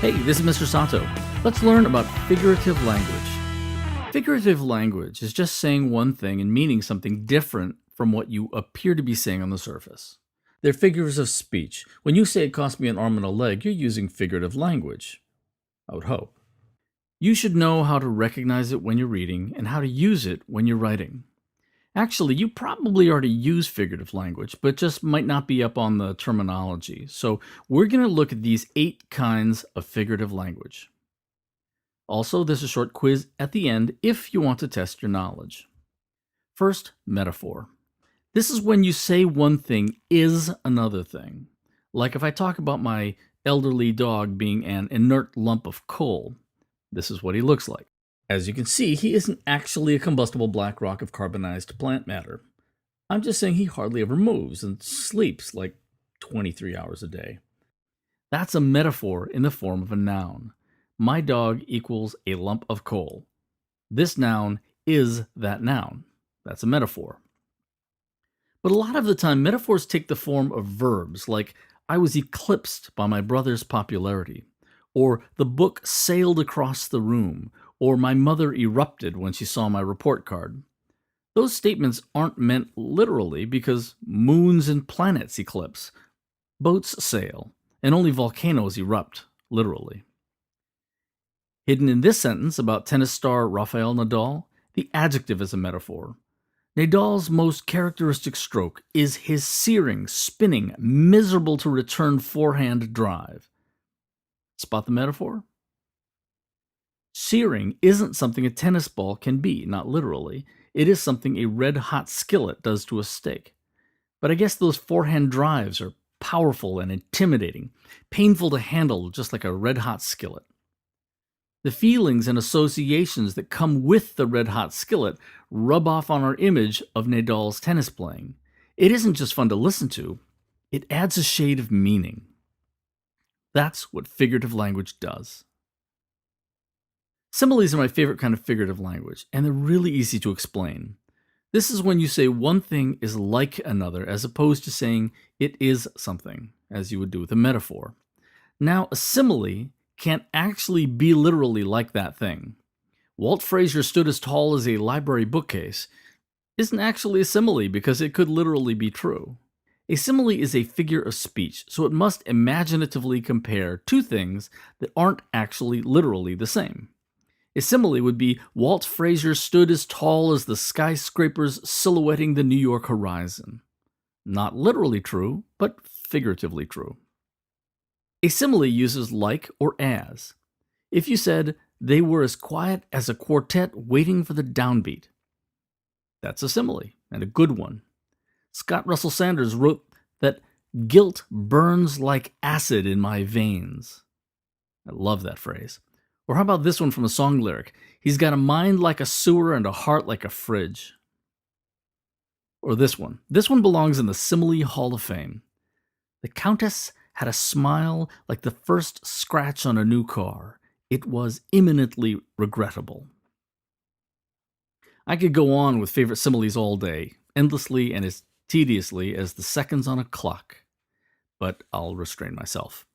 Hey, this is Mr. Sato. Let's learn about figurative language. Figurative language is just saying one thing and meaning something different from what you appear to be saying on the surface. They're figures of speech. When you say it cost me an arm and a leg, you're using figurative language. I would hope. You should know how to recognize it when you're reading and how to use it when you're writing. Actually, you probably already use figurative language, but just might not be up on the terminology. So we're going to look at these 8 kinds of figurative language. Also, there's a short quiz at the end if you want to test your knowledge. First, metaphor. This is when you say one thing is another thing. Like if I talk about my elderly dog being an inert lump of coal, this is what he looks like. As you can see, he isn't actually a combustible black rock of carbonized plant matter. I'm just saying he hardly ever moves and sleeps like 23 hours a day. That's a metaphor in the form of a noun. My dog equals a lump of coal. This noun is that noun. That's a metaphor. But a lot of the time, metaphors take the form of verbs, like I was eclipsed by my brother's popularity, or the book sailed across the room, or my mother erupted when she saw my report card. Those statements aren't meant literally because moons and planets eclipse, boats sail, and only volcanoes erupt literally. Hidden in this sentence about tennis star Rafael Nadal, the adjective is a metaphor. Nadal's most characteristic stroke is his searing, spinning, miserable to return forehand drive. Spot the metaphor? Searing isn't something a tennis ball can be, not literally. It is something a red-hot skillet does to a steak. But I guess those forehand drives are powerful and intimidating, painful to handle just like a red-hot skillet. The feelings and associations that come with the red-hot skillet rub off on our image of Nadal's tennis playing. It isn't just fun to listen to, it adds a shade of meaning. That's what figurative language does. Similes are my favorite kind of figurative language, and they're really easy to explain. This is when you say one thing is like another, as opposed to saying it is something, as you would do with a metaphor. Now, a simile can't actually be literally like that thing. Walt Frazier stood as tall as a library bookcase isn't actually a simile because it could literally be true. A simile is a figure of speech, so it must imaginatively compare two things that aren't actually literally the same. A simile would be Walt Frazier stood as tall as the skyscrapers silhouetting the New York horizon. Not literally true, but figuratively true. A simile uses like or as. If you said, they were as quiet as a quartet waiting for the downbeat, that's a simile, and a good one. Scott Russell Sanders wrote that guilt burns like acid in my veins. I love that phrase. Or how about this one from a song lyric? He's got a mind like a sewer and a heart like a fridge. Or this one. This one belongs in the Simile Hall of Fame. The Countess had a smile like the first scratch on a new car. It was imminently regrettable. I could go on with favorite similes all day, endlessly and as tediously as the seconds on a clock, but I'll restrain myself.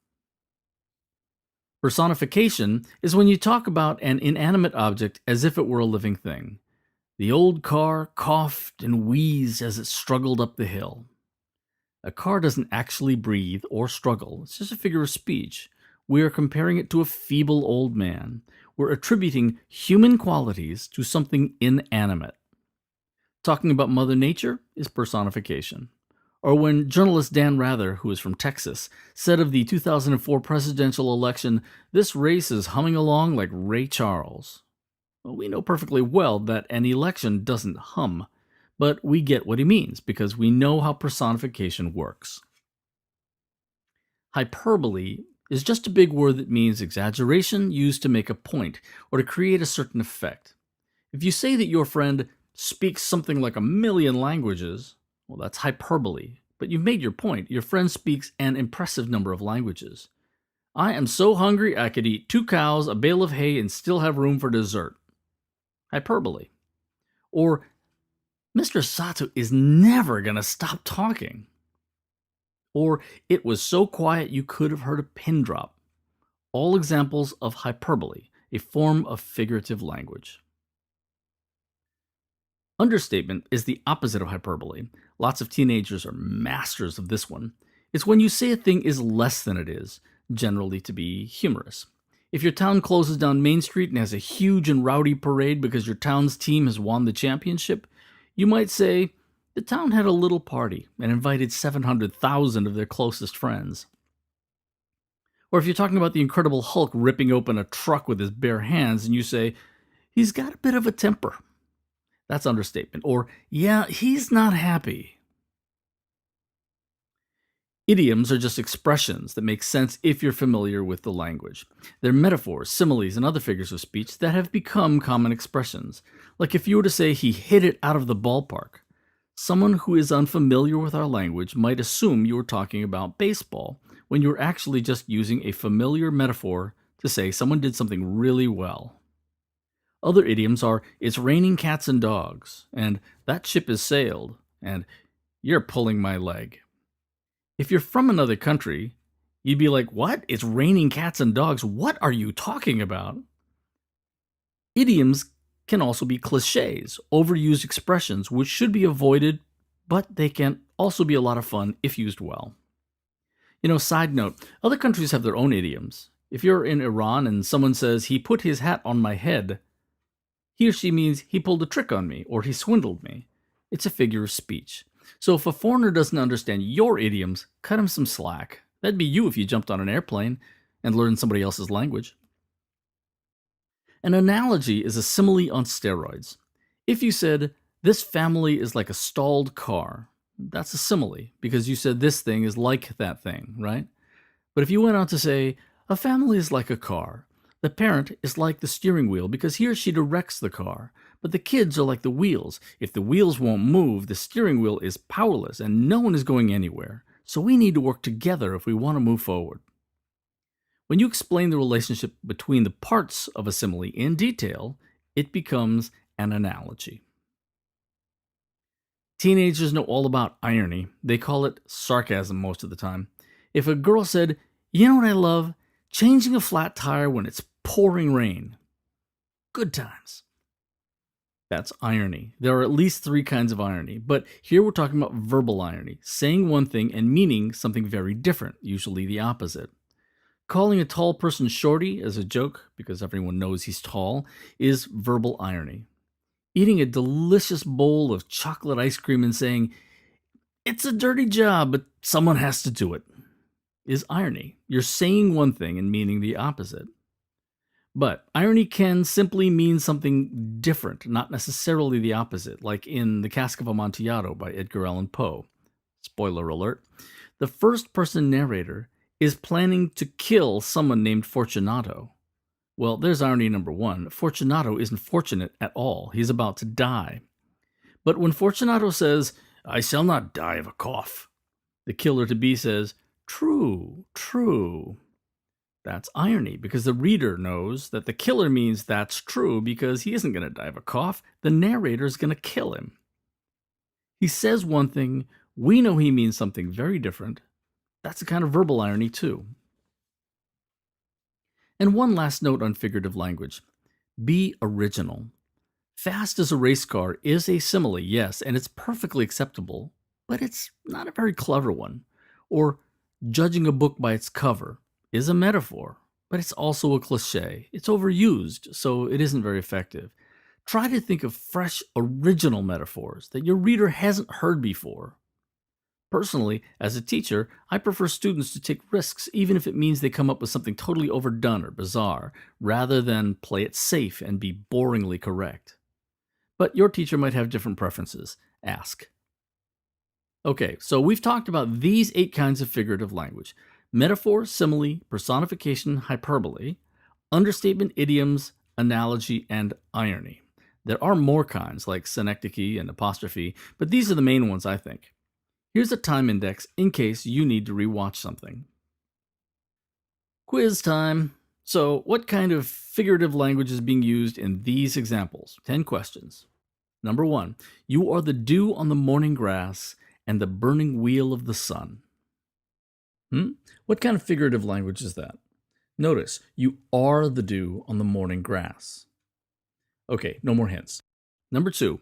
Personification is when you talk about an inanimate object as if it were a living thing. The old car coughed and wheezed as it struggled up the hill. A car doesn't actually breathe or struggle. It's just a figure of speech. We are comparing it to a feeble old man. We're attributing human qualities to something inanimate. Talking about Mother Nature is personification. Or when journalist Dan Rather, who is from Texas, said of the 2004 presidential election, this race is humming along like Ray Charles. Well, we know perfectly well that an election doesn't hum, but we get what he means because we know how personification works. Hyperbole is just a big word that means exaggeration used to make a point or to create a certain effect. If you say that your friend speaks something like 1,000,000 languages, well, that's hyperbole, but you've made your point. Your friend speaks an impressive number of languages. I am so hungry I could eat 2 cows, a bale of hay, and still have room for dessert. Hyperbole. Or, Mr. Sato is never going to stop talking. Or, it was so quiet you could have heard a pin drop. all examples of hyperbole, a form of figurative language. Understatement is the opposite of hyperbole. Lots of teenagers are masters of this one. It's when you say a thing is less than it is, generally to be humorous. If your town closes down Main Street and has a huge and rowdy parade because your town's team has won the championship, you might say, the town had a little party and invited 700,000 of their closest friends. Or if you're talking about the Incredible Hulk ripping open a truck with his bare hands and you say, he's got a bit of a temper. That's understatement. Or, yeah, he's not happy. Idioms are just expressions that make sense if you're familiar with the language. They're metaphors, similes, and other figures of speech that have become common expressions. Like if you were to say he hit it out of the ballpark, someone who is unfamiliar with our language might assume you were talking about baseball when you're actually just using a familiar metaphor to say someone did something really well. Other idioms are, it's raining cats and dogs, and that ship has sailed, and you're pulling my leg. If you're from another country, you'd be like, what? It's raining cats and dogs? What are you talking about? Idioms can also be cliches, overused expressions, which should be avoided, but they can also be a lot of fun if used well. Side note, other countries have their own idioms. If you're in Iran and someone says, he put his hat on my head, he or she means he pulled a trick on me or he swindled me. It's a figure of speech. So if a foreigner doesn't understand your idioms, cut him some slack. That'd be you if you jumped on an airplane and learned somebody else's language. An analogy is a simile on steroids. If you said, this family is like a stalled car, that's a simile because you said this thing is like that thing, right? But if you went on to say, a family is like a car, the parent is like the steering wheel because he or she directs the car, but the kids are like the wheels. If the wheels won't move, the steering wheel is powerless and no one is going anywhere. So we need to work together if we want to move forward. When you explain the relationship between the parts of a simile in detail, it becomes an analogy. Teenagers know all about irony. They call it sarcasm most of the time. If a girl said, you know what I love? Changing a flat tire when it's pouring rain. Good times. That's irony. There are at least 3 kinds of irony, but here we're talking about verbal irony, saying one thing and meaning something very different, usually the opposite. Calling a tall person shorty as a joke, because everyone knows he's tall, is verbal irony. Eating a delicious bowl of chocolate ice cream and saying, it's a dirty job, but someone has to do it, is irony. You're saying one thing and meaning the opposite. But irony can simply mean something different, not necessarily the opposite, like in The Cask of Amontillado by Edgar Allan Poe. Spoiler alert. The first-person narrator is planning to kill someone named Fortunato. Well, there's irony number 1. Fortunato isn't fortunate at all. He's about to die. But when Fortunato says, I shall not die of a cough, the killer-to-be says, true, true. That's irony, because the reader knows that the killer means that's true because he isn't going to die of a cough. The narrator is going to kill him. He says one thing, we know he means something very different. That's a kind of verbal irony, too. And one last note on figurative language. Be original. Fast as a race car is a simile, yes, and it's perfectly acceptable, but it's not a very clever one. Or judging a book by its cover is a metaphor, but it's also a cliche. It's overused, so it isn't very effective. Try to think of fresh, original metaphors that your reader hasn't heard before. Personally, as a teacher, I prefer students to take risks even if it means they come up with something totally overdone or bizarre, rather than play it safe and be boringly correct. But your teacher might have different preferences. Ask. Okay, so we've talked about these 8 kinds of figurative language. Metaphor, simile, personification, hyperbole, understatement, idioms, analogy, and irony. There are more kinds like synecdoche and apostrophe, but these are the main ones I think. Here's a time index in case you need to rewatch something. Quiz time. So, what kind of figurative language is being used in these examples? 10 questions. Number 1. You are the dew on the morning grass and the burning wheel of the sun. What kind of figurative language is that? Notice, you are the dew on the morning grass. Okay, no more hints. Number 2,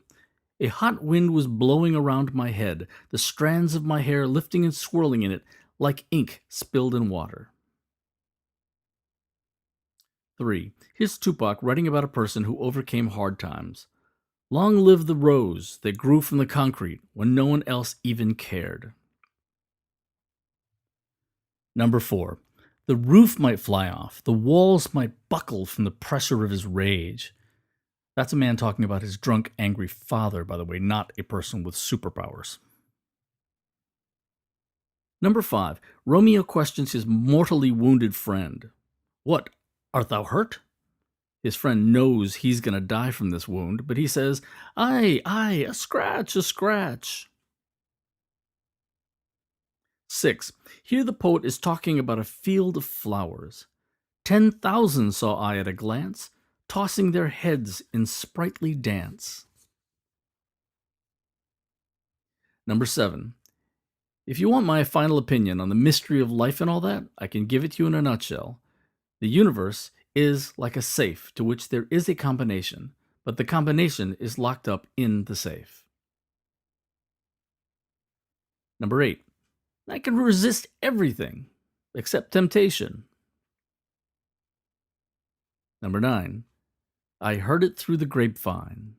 a hot wind was blowing around my head, the strands of my hair lifting and swirling in it like ink spilled in water. 3, here's Tupac writing about a person who overcame hard times. Long live the rose that grew from the concrete when no one else even cared. Number 4, the roof might fly off, the walls might buckle from the pressure of his rage. That's a man talking about his drunk, angry father, by the way, not a person with superpowers. Number 5, Romeo questions his mortally wounded friend. What, art thou hurt? His friend knows he's going to die from this wound, but he says, Aye, a scratch, a scratch. 6, here the poet is talking about a field of flowers. 10,000 saw I at a glance, tossing their heads in sprightly dance. Number 7, if you want my final opinion on the mystery of life and all that, I can give it to you in a nutshell. The universe is like a safe to which there is a combination, but the combination is locked up in the safe. Number 8, I can resist everything except temptation. Number 9, I heard it through the grapevine.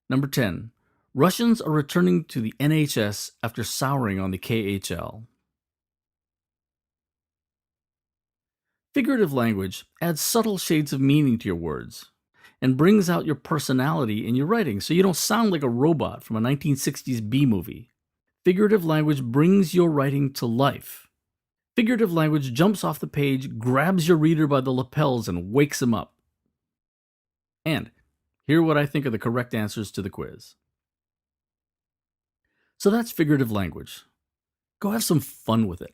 Number 10, Russians are returning to the NHS after souring on the KHL. Figurative language adds subtle shades of meaning to your words and brings out your personality in your writing so you don't sound like a robot from a 1960s B movie. Figurative language brings your writing to life. Figurative language jumps off the page, grabs your reader by the lapels, and wakes him up. And here are what I think are the correct answers to the quiz. So that's figurative language. Go have some fun with it.